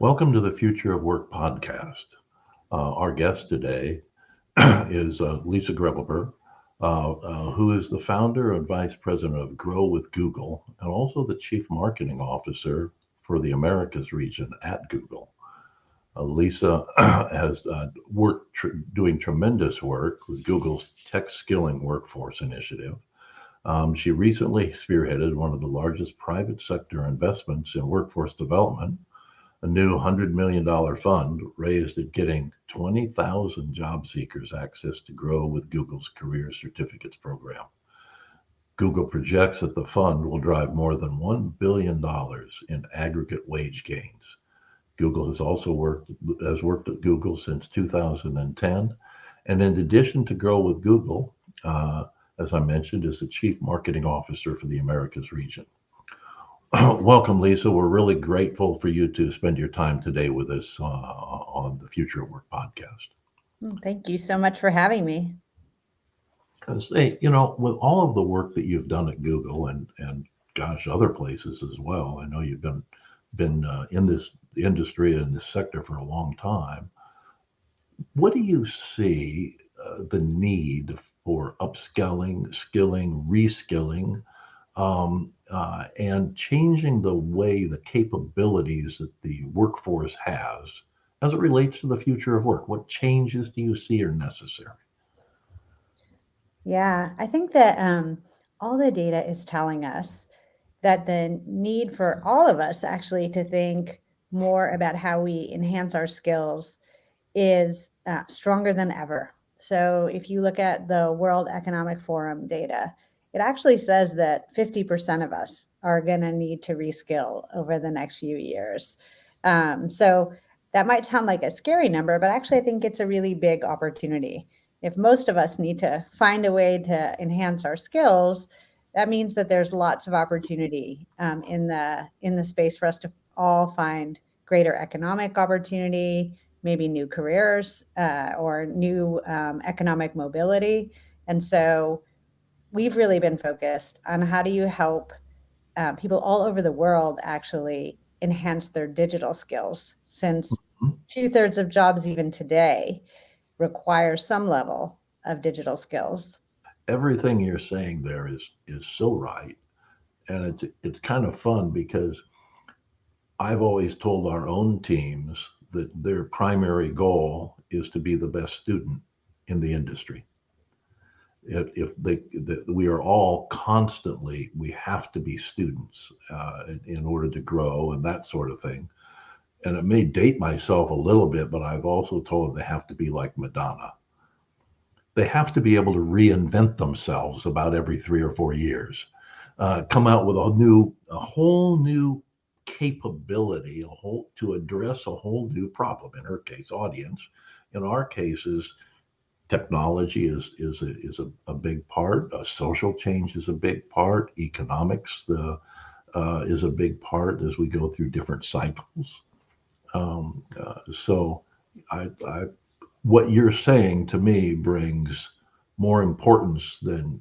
Welcome to the Future of Work podcast. Our guest today is Lisa Gevelber, who is the founder and vice president of Grow with Google and also the chief marketing officer for the Americas region at Google. Lisa has worked doing tremendous work with Google's Tech Skilling Workforce Initiative. She recently spearheaded one of the largest private sector investments in workforce development, a new $100 million fund raised at getting 20,000 job seekers access to Grow with Google's Career Certificates program. Google projects that the fund will drive more than $1 billion in aggregate wage gains. Google has worked at Google since 2010, and in addition to Grow with Google, as I mentioned, is the chief marketing officer for the Americas region. Welcome, Lisa. We're really grateful for you to spend your time today with us on the Future of Work podcast. Thank you so much for having me. Say, with all of the work that you've done at Google and gosh, other places as well, I know you've been in this industry and this sector for a long time. What do you see the need for upscaling, skilling, reskilling, and changing the way the capabilities that the workforce has as it relates to the future of work? What changes do you see are necessary? Yeah, I think that all the data is telling us that the need for all of us actually to think more about how we enhance our skills is stronger than ever. So if you look at the World Economic Forum data, it actually says that 50% of us are going to need to reskill over the next few years. So that might sound like a scary number, but actually, I think it's a really big opportunity. If most of us need to find a way to enhance our skills, that means that there's lots of opportunity in the space for us to all find greater economic opportunity, maybe new careers or new economic mobility. And so we've really been focused on how do you help people all over the world actually enhance their digital skills, since two-thirds of jobs even today require some level of digital skills. Everything you're saying there is so right, and it's kind of fun because I've always told our own teams that their primary goal is to be the best student in the industry. If we are all constantly, we have to be students in order to grow and that sort of thing. And it may date myself a little bit, but I've also told them they have to be like Madonna. They have to be able to reinvent themselves about every 3 or 4 years, come out with a whole new capability, to address a whole new problem. In her case, audience. In our cases, technology is a big part. Social change is a big part. Economics is a big part as we go through different cycles. So, I what you're saying to me brings more importance than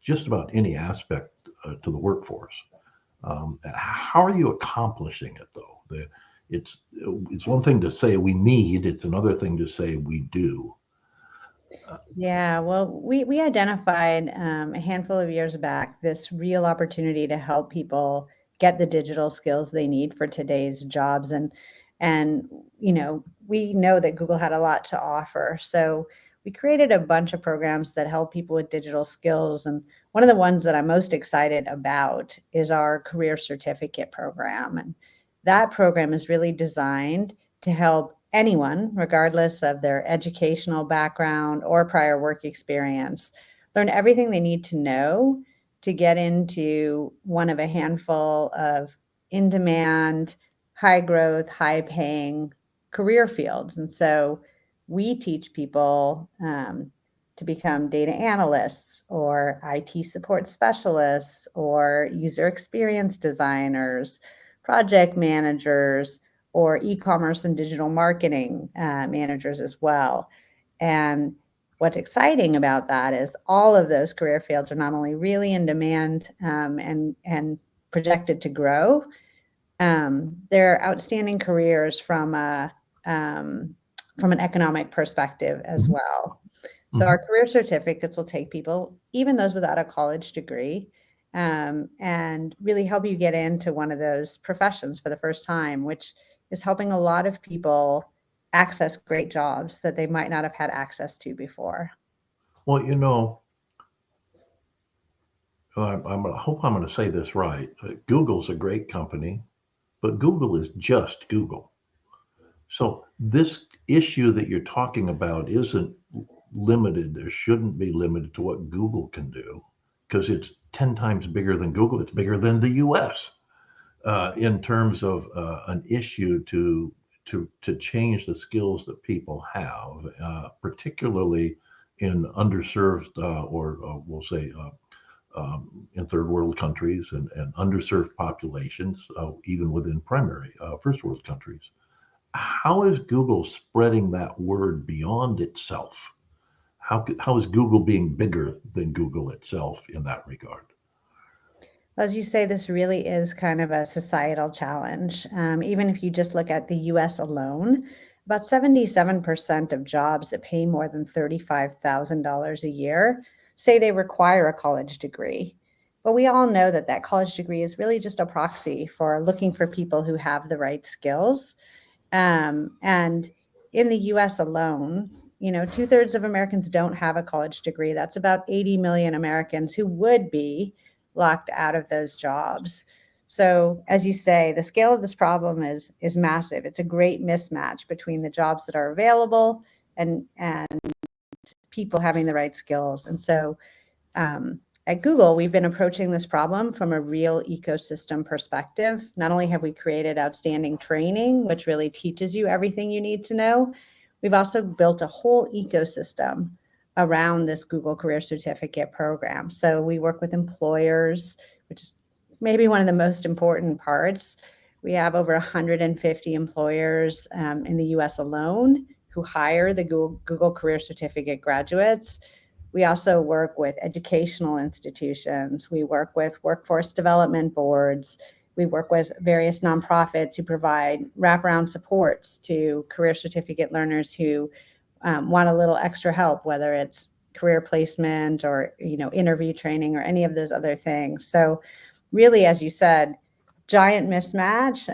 just about any aspect to the workforce. And how are you accomplishing it though? It's one thing to say we need; it's another thing to say we do. Yeah, well, we identified a handful of years back this real opportunity to help people get the digital skills they need for today's jobs, and we know that Google had a lot to offer, so we created a bunch of programs that help people with digital skills, and one of the ones that I'm most excited about is our career certificate program, and that program is really designed to help anyone, regardless of their educational background or prior work experience, learn everything they need to know to get into one of a handful of in demand, high growth, high paying career fields. And so we teach people to become data analysts or IT support specialists or user experience designers, project managers, or e-commerce and digital marketing managers as well. And what's exciting about that is all of those career fields are not only really in demand and projected to grow, They're outstanding careers from an economic perspective as Mhm. well. So our Mhm. career certificates will take people, even those without a college degree, and really help you get into one of those professions for the first time, which is helping a lot of people access great jobs that they might not have had access to before. Well, I hope I'm going to say this right. Google's a great company, but Google is just Google. So this issue that you're talking about isn't limited, or shouldn't be limited to what Google can do, because it's 10 times bigger than Google. It's bigger than the US in terms of an issue to change the skills that people have, particularly in underserved or we'll say in third world countries and underserved populations, even within primary first world countries. How is Google spreading that word beyond itself? How is Google being bigger than Google itself in that regard? As you say, this really is kind of a societal challenge. Even if you just look at the US alone, about 77% of jobs that pay more than $35,000 a year say they require a college degree. But we all know that that college degree is really just a proxy for looking for people who have the right skills. And in the US alone, two-thirds of Americans don't have a college degree. That's about 80 million Americans who would be locked out of those jobs. So, as you say, the scale of this problem is massive. It's a great mismatch between the jobs that are available and people having the right skills. And so, at Google, we've been approaching this problem from a real ecosystem perspective. Not only have we created outstanding training, which really teaches you everything you need to know, we've also built a whole ecosystem around this Google Career Certificate program. So we work with employers, which is maybe one of the most important parts. We have over 150 employers in the US alone who hire the Google Career Certificate graduates. We also work with educational institutions. We work with workforce development boards. We work with various nonprofits who provide wraparound supports to career certificate learners who want a little extra help, whether it's career placement or interview training or any of those other things. So, really, as you said, giant mismatch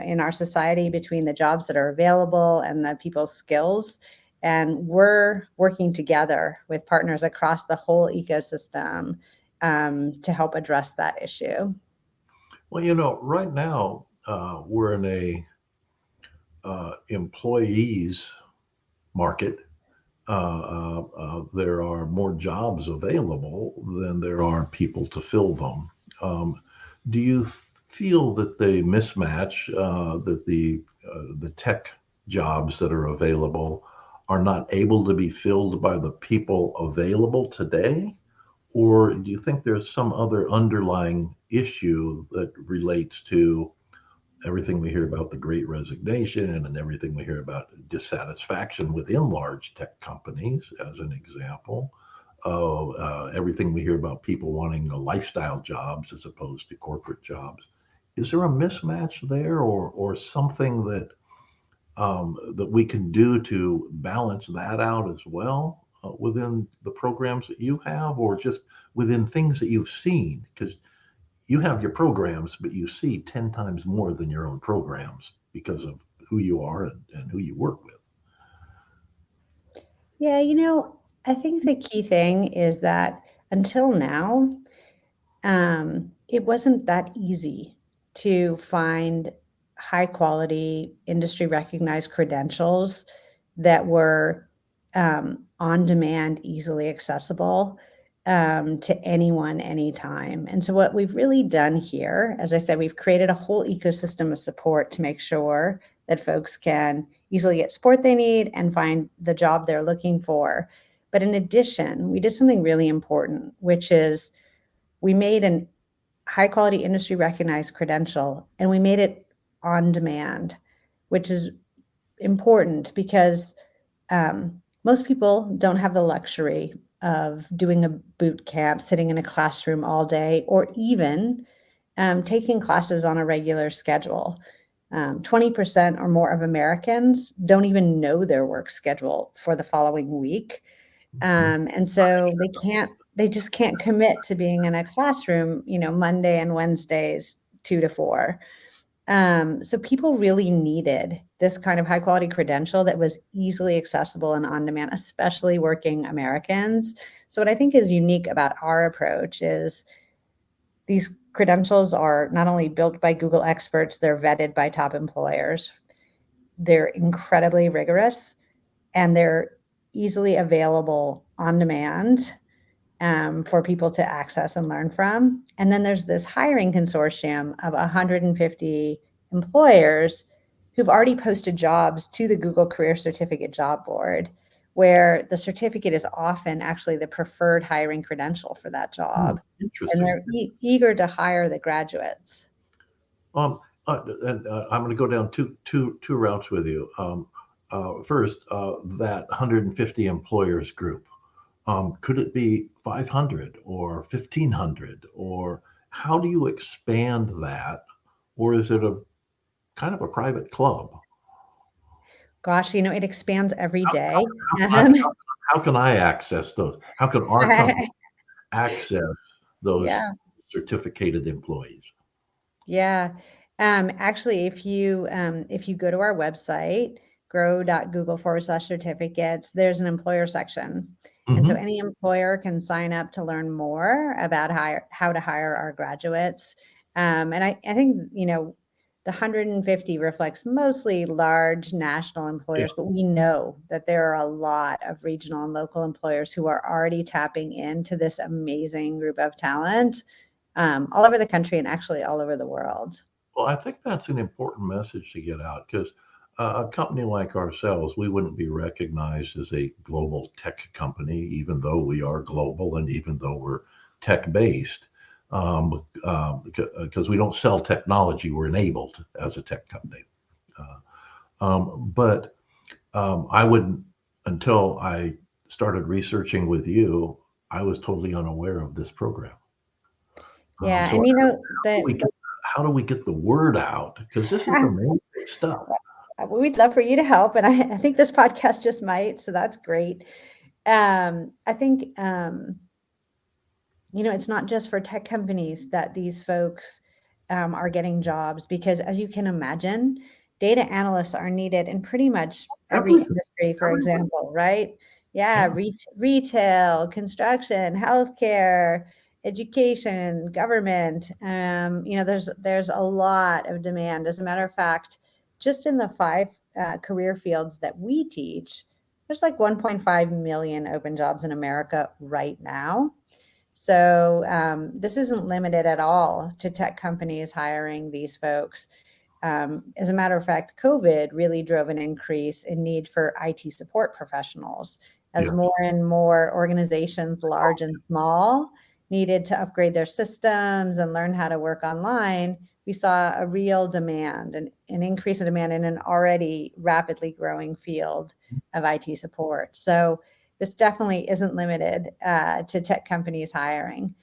in our society between the jobs that are available and the people's skills. And we're working together with partners across the whole ecosystem to help address that issue. Well, right now we're in a employees market. There are more jobs available than there are people to fill them. Do you feel that the mismatch, that the tech jobs that are available are not able to be filled by the people available today? Or do you think there's some other underlying issue that relates to everything we hear about the great resignation and everything we hear about dissatisfaction within large tech companies, as an example, of everything we hear about people wanting lifestyle jobs as opposed to corporate jobs? Is there a mismatch there, or something that we can do to balance that out as well within the programs that you have, or just within things that you've seen? Because you have your programs, but you see 10 times more than your own programs because of who you are and who you work with. Yeah, I think the key thing is that until now, it wasn't that easy to find high quality, industry recognized credentials that were on demand, easily accessible to anyone, anytime. And so, what we've really done here, as I said, we've created a whole ecosystem of support to make sure that folks can easily get support they need and find the job they're looking for. But in addition, we did something really important, which is we made an high quality industry recognized credential and we made it on demand, which is important because most people don't have the luxury of doing a boot camp, sitting in a classroom all day, or even taking classes on a regular schedule. 20% or more of Americans don't even know their work schedule for the following week. And so they just can't commit to being in a classroom, Monday and Wednesdays, 2 to 4. So people really needed this kind of high quality credential that was easily accessible and on demand, especially working Americans. So what I think is unique about our approach is these credentials are not only built by Google experts, they're vetted by top employers. They're incredibly rigorous and they're easily available on demand for people to access and learn from. And then there's this hiring consortium of 150 employers who've already posted jobs to the Google Career Certificate Job Board, where the certificate is often actually the preferred hiring credential for that job. And Interesting. they're eager to hire the graduates. And I'm going to go down two routes with you. First, that 150 employers group. Could it be 500 or 1,500, or how do you expand that, or is it a kind of a private club? Gosh, it expands every How, day. how, how, how can I access those? How can our company access those Yeah. certificated employees? Yeah. Actually, if you go to our website, grow.google/certificates, there's an employer section. And so Hmm. any employer can sign up to learn more about how to hire our graduates. And I think, the 150 reflects mostly large national Yeah. employers, but we know that there are a lot of regional and local employers who are already tapping into this amazing group of talent all over the country and actually all over the world. Well, I think that's an important message to get out because a company like ourselves, we wouldn't be recognized as a global tech company, even though we are global and even though we're tech based, because we don't sell technology, we're enabled as a tech company. But I wouldn't, until I started researching with you, I was totally unaware of this program. Yeah, So and do we get, how do we get the word out? Because this is amazing stuff. we'd love for you to help, and I think this podcast just might, so that's great. I think it's not just for tech companies that these folks are getting jobs, because as you can imagine, data analysts are needed in pretty much every Everything, industry, for everything. example, right? Yeah, Yeah, retail, construction, healthcare, education, government. There's a lot of demand. As a matter of fact, just in the 5 career fields that we teach, there's like 1.5 million open jobs in America right now. So this isn't limited at all to tech companies hiring these folks. As a matter of fact, COVID really drove an increase in need for IT support professionals as yeah. more and more organizations, large and small, needed to upgrade their systems and learn how to work online. We saw a real demand, an increase in demand in an already rapidly growing field of IT support. So this definitely isn't limited to tech companies hiring.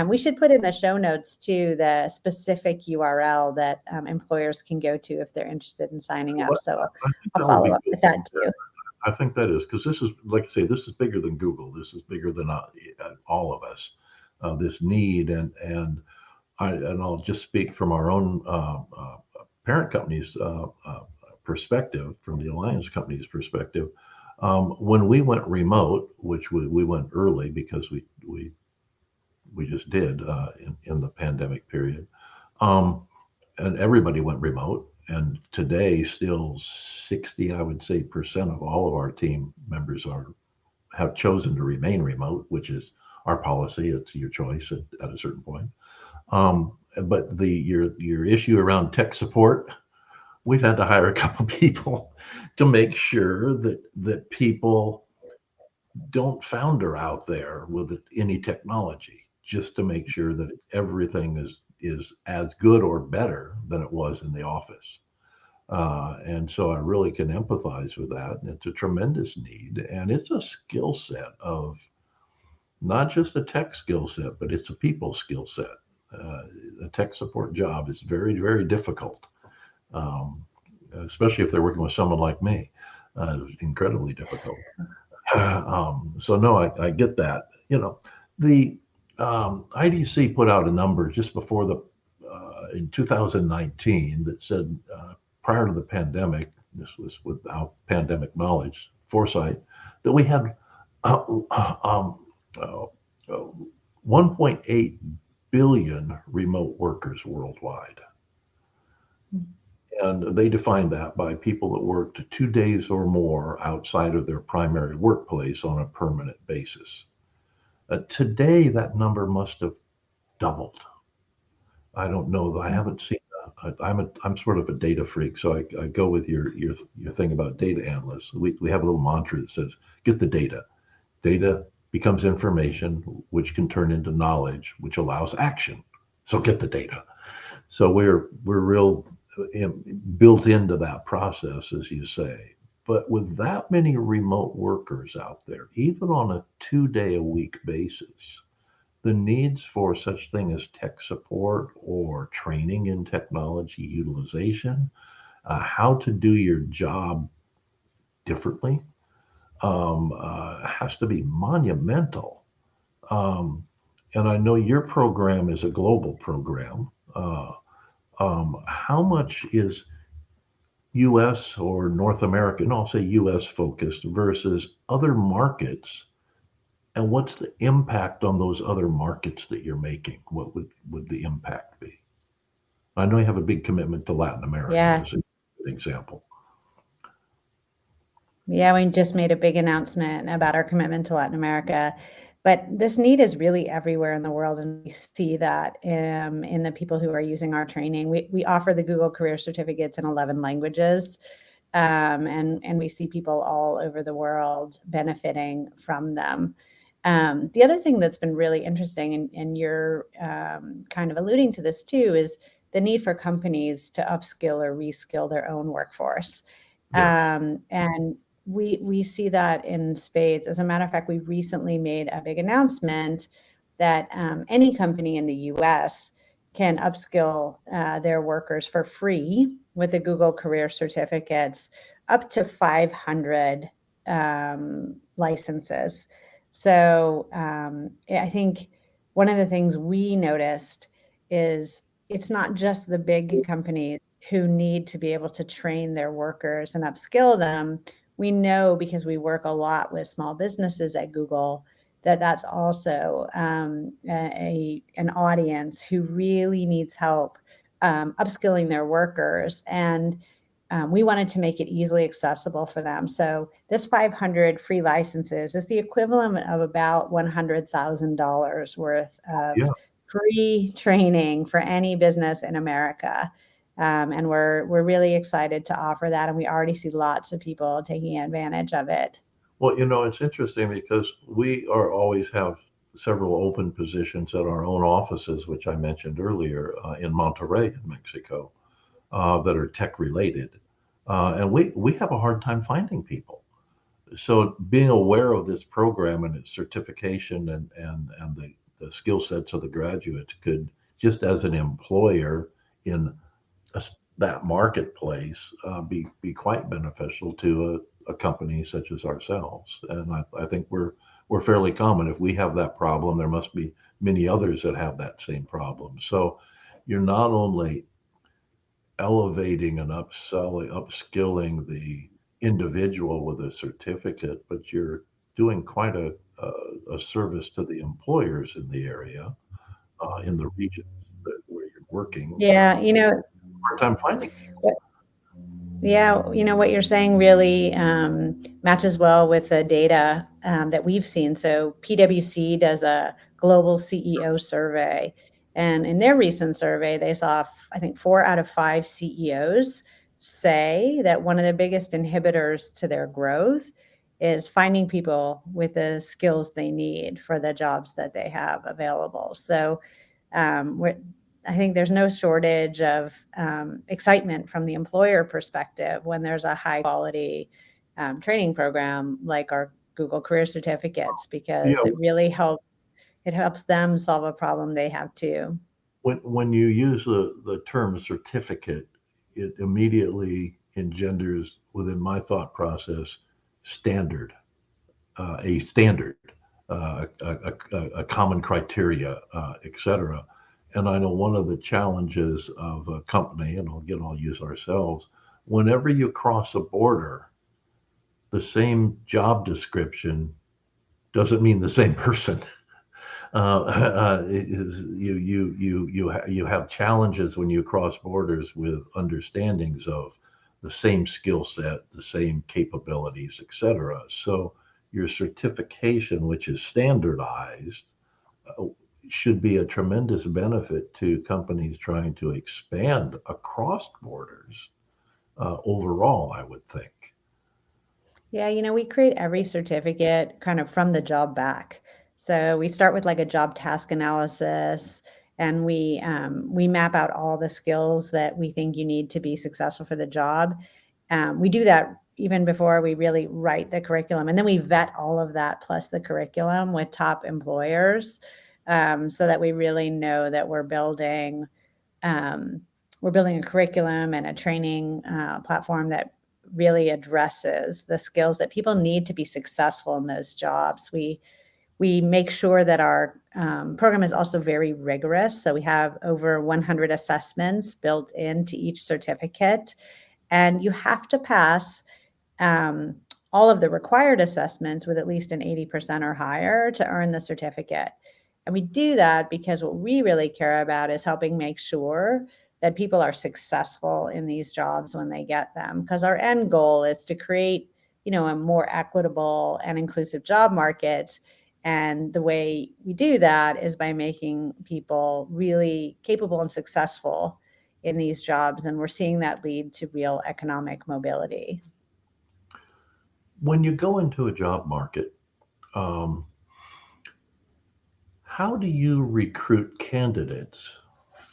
We should put in the show notes too the specific URL that employers can go to if they're interested in signing up. Well, So I think I'll that would follow be up good. with that too. I think that is because this is, like I say, this is bigger than Google. This is bigger than all of us. This need and I'll just speak from our own parent company's perspective, from the alliance company's perspective. When we went remote, which we went early because we just did in the pandemic period, um, and everybody went remote. And today, still 60, I would say, percent of all of our team members have chosen to remain remote, which is our policy. It's your choice at a certain point. But your issue around tech support, we've had to hire a couple people to make sure that people don't founder out there with any technology, just to make sure that everything is as good or better than it was in the office. And so I really can empathize with that. And it's a tremendous need, and it's a skill set of not just a tech skill set, but it's a people skill set. A tech support job is very, very difficult, um, especially if they're working with someone like me. It's incredibly difficult. So no, I get that. The IDC put out a number just before the in 2019 that said prior to the pandemic, this was without pandemic knowledge, foresight, that we had uh, um, uh, uh, 1.8 billion remote workers worldwide. And they define that by people that worked 2 days or more outside of their primary workplace on a permanent basis. Today, that number must have doubled. I don't know. I haven't seen. I'm sort of a data freak, so I go with your thing about data analysts. We have a little mantra that says, "Get the data." Data becomes information, which can turn into knowledge, which allows action. So get the data. So we're real built into that process, as you say. But with that many remote workers out there, even on a 2 day a week basis, the needs for such thing as tech support or training in technology utilization, how to do your job differently, has to be monumental. Um, and I know your program is a global program. How much is US or North American, I'll say US focused versus other markets? And what's the impact on those other markets that you're making? What would the impact be? I know you have a big commitment to Latin America Yeah. as an example. Yeah, we just made a big announcement about our commitment to Latin America. But this need is really everywhere in the world, and we see that in the people who are using our training. We offer the Google Career Certificates in 11 languages, and we see people all over the world benefiting from them. The other thing that's been really interesting, and you're kind of alluding to this too, is the need for companies to upskill or reskill their own workforce. Yes. And we see that in spades. As a matter of fact, we recently made a big announcement that any company in the U.S. can upskill their workers for free with the Google Career Certificates, up to 500 licenses. So I think one of the things we noticed is it's not just the big companies who need to be able to train their workers and upskill them. We know, because we work a lot with small businesses at Google, that that's also an audience who really needs help upskilling their workers. And we wanted to make it easily accessible for them. So this 500 free licenses is the equivalent of about $100,000 worth Yeah. of free training for any business in America. And we're really excited to offer that, and we already see lots of people taking advantage of it. Well, it's interesting because we are always have several open positions at our own offices, which I mentioned earlier in Monterrey, in Mexico, that are tech related. And we have a hard time finding people. So being aware of this program and its certification and the skill sets of the graduates could, just as an employer in that marketplace, be quite beneficial to a company such as ourselves. And I think we're fairly common. If we have that problem, there must be many others that have that same problem. So you're not only elevating and upskilling the individual with a certificate, but you're doing quite a service to the employers in the area, in the regions where you're working. Yeah, Hard time finding people. Yeah, what you're saying really matches well with the data that we've seen. So PwC does a global CEO survey, and in their recent survey, they saw, I think, 4 out of 5 CEOs say that one of the biggest inhibitors to their growth is finding people with the skills they need for the jobs that they have available. So we're I think there's no shortage of excitement from the employer perspective when there's a high quality training program like our Google Career Certificates, Yeah, because it helps them solve a problem they have too. when you use the term certificate, it immediately engenders within my thought process standard, a standard, a common criteria, etc. And I know one of the challenges of a company, and I'll use ourselves, whenever you cross a border, the same job description doesn't mean the same person. You have challenges when you cross borders with understandings of the same skill set, the same capabilities, etc. So your certification, which is standardized, uh, should be a tremendous benefit to companies trying to expand across borders. Overall, I would think. Yeah, we create every certificate kind of from the job back. So we start with like a job task analysis, and we map out all the skills that we think you need to be successful for the job. We do that even before we really write the curriculum, and then we vet all of that plus the curriculum with top employers, so that we really know that um, we're building a curriculum and a training platform that really addresses the skills that people need to be successful in those jobs. We make sure that our program is also very rigorous. So we have over 100 assessments built into each certificate, and you have to pass um, all of the required assessments with at least an 80% or higher to earn the certificate. And we do that because what we really care about is helping make sure that people are successful in these jobs when they get them. Because our end goal is to create, a more equitable and inclusive job market. And the way we do that is by making people really capable and successful in these jobs. And we're seeing that lead to real economic mobility. When you go into a job market, um, how do you recruit candidates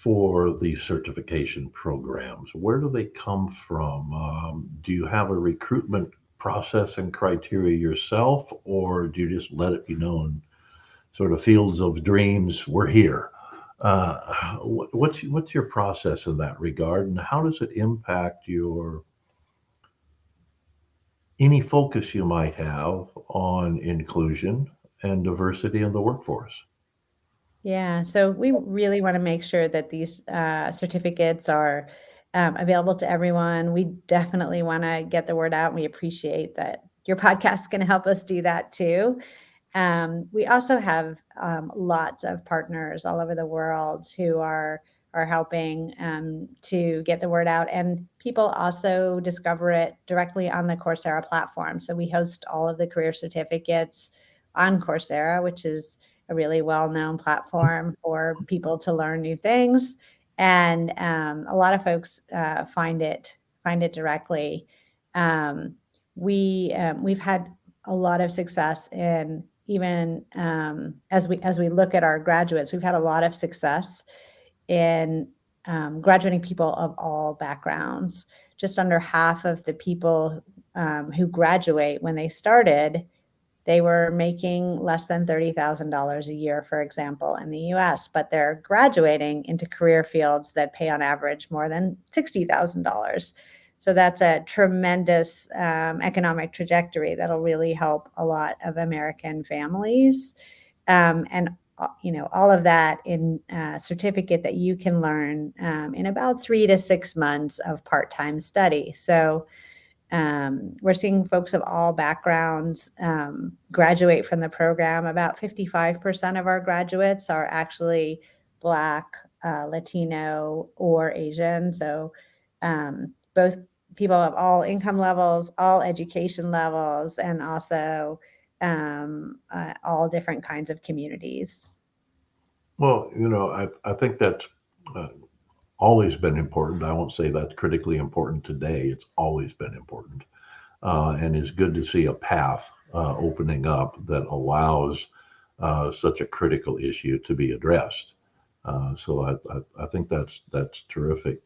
for these certification programs? Where do they come from? Do you have a recruitment process and criteria yourself, or do you just let it be known, sort of fields of dreams, we're here? What's your process in that regard, and how does it impact your any focus you might have on inclusion and diversity in the workforce? Yeah, so we really want to make sure that these certificates are available to everyone. We definitely want to get the word out. We appreciate that your podcast is going to help us do that too. We also have lots of partners all over the world who are helping to get the word out, and people also discover it directly on the Coursera platform. So we host all of the career certificates on Coursera, which is a really well-known platform for people to learn new things, and a lot of folks find it directly. Um, we've had a lot of success in even as we look at our graduates. We've had a lot of success in graduating people of all backgrounds. Just under half of the people who graduate when they started, they were making less than $30,000 a year, for example, in the US, but they're graduating into career fields that pay on average more than $60,000. So that's a tremendous economic trajectory that'll really help a lot of American families. And all of that in a certificate that you can learn in about 3 to 6 months of part-time study. So we're seeing folks of all backgrounds graduate from the program. About 55% of our graduates are actually Black, Latino, or Asian. So both people of all income levels, all education levels, and also all different kinds of communities. Well, I think that's uh, always been important. I won't say that's critically important today. It's always been important. And it's good to see a path opening up that allows such a critical issue to be addressed. So I think that's terrific.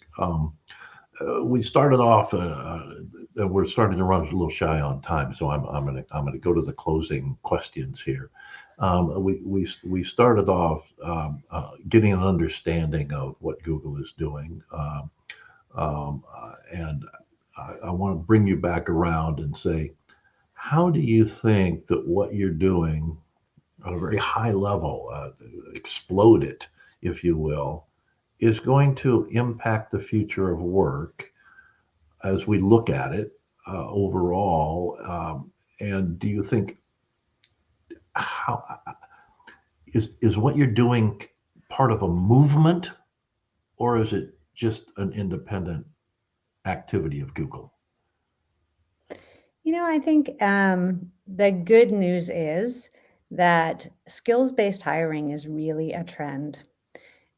we started off. We're starting to run a little shy on time, so I'm gonna go to the closing questions here. We started off getting an understanding of what Google is doing, and I want to bring you back around and say, how do you think that what you're doing on a very high level, explode it, if you will, is going to impact the future of work as we look at it overall? And do you think how is what you're doing part of a movement, or is it just an independent activity of Google? I think the good news is that skills-based hiring is really a trend.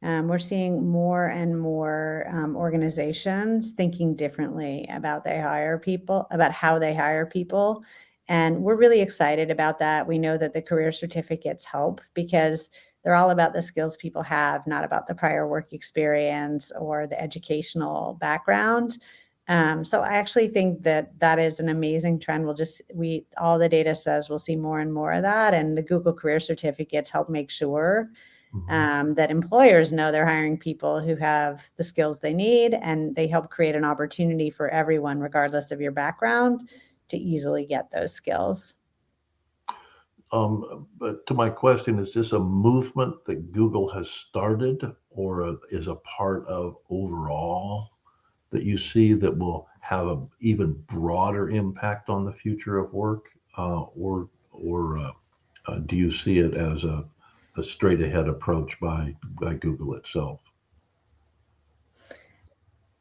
We're seeing more and more organizations thinking differently about how they hire people. And we're really excited about that. We know that the career certificates help because they're all about the skills people have, not about the prior work experience or the educational background. So I actually think that that is an amazing trend. All the data says we'll see more and more of that. And the Google career certificates help make sure Mhm. that employers know they're hiring people who have the skills they need, and they help create an opportunity for everyone, regardless of your background, to easily get those skills. But to my question, is this a movement that Google has started, or is a part of overall that you see that will have an even broader impact on the future of work, or do you see it as a straight ahead approach by Google itself?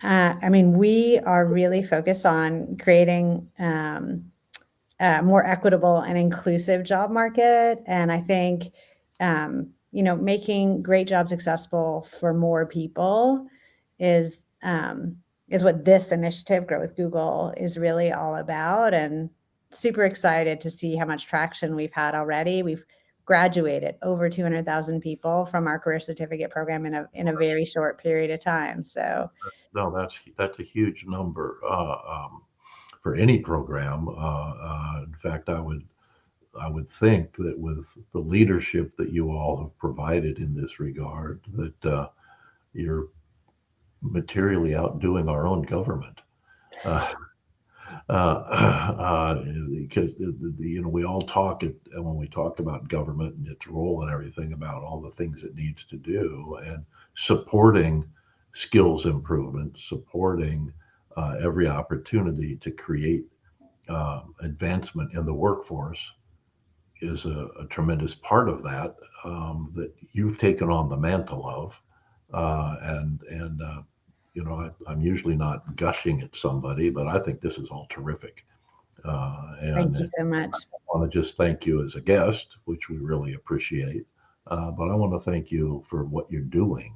I mean, we are really focused on creating a more equitable and inclusive job market. And I think, making great jobs accessible for more people is um, is what this initiative, Grow with Google, is really all about. And super excited to see how much traction we've had already. We've graduated over 200,000 people from our career certificate program in a very short period of time. So No, that's a huge number for any program. In fact, I would think that with the leadership that you all have provided in this regard, that you're materially outdoing our own government. Uh, because we all talk it when we talk about government and its role and everything, about all the things it needs to do, and supporting skills improvement, supporting every opportunity to create advancement in the workforce is a tremendous part of that, that you've taken on the mantle of, and I'm usually not gushing at somebody, but I think this is all terrific. And thank you I so much. want to just thank you as a guest, which we really appreciate. But I want to thank you for what you're doing,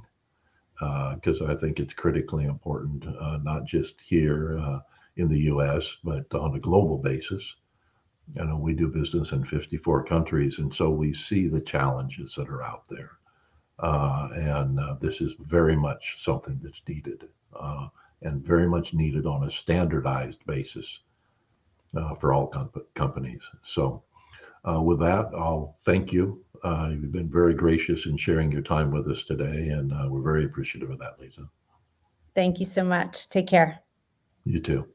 because I think it's critically important, not just here in the U.S., but on a global basis. We do business in 54 countries, and so we see the challenges that are out there. And this is very much something that's needed, and very much needed on a standardized basis for all companies. So, with that, I'll thank you. You've been very gracious in sharing your time with us today, and we're very appreciative of that, Lisa. Thank you so much. Take care. You too.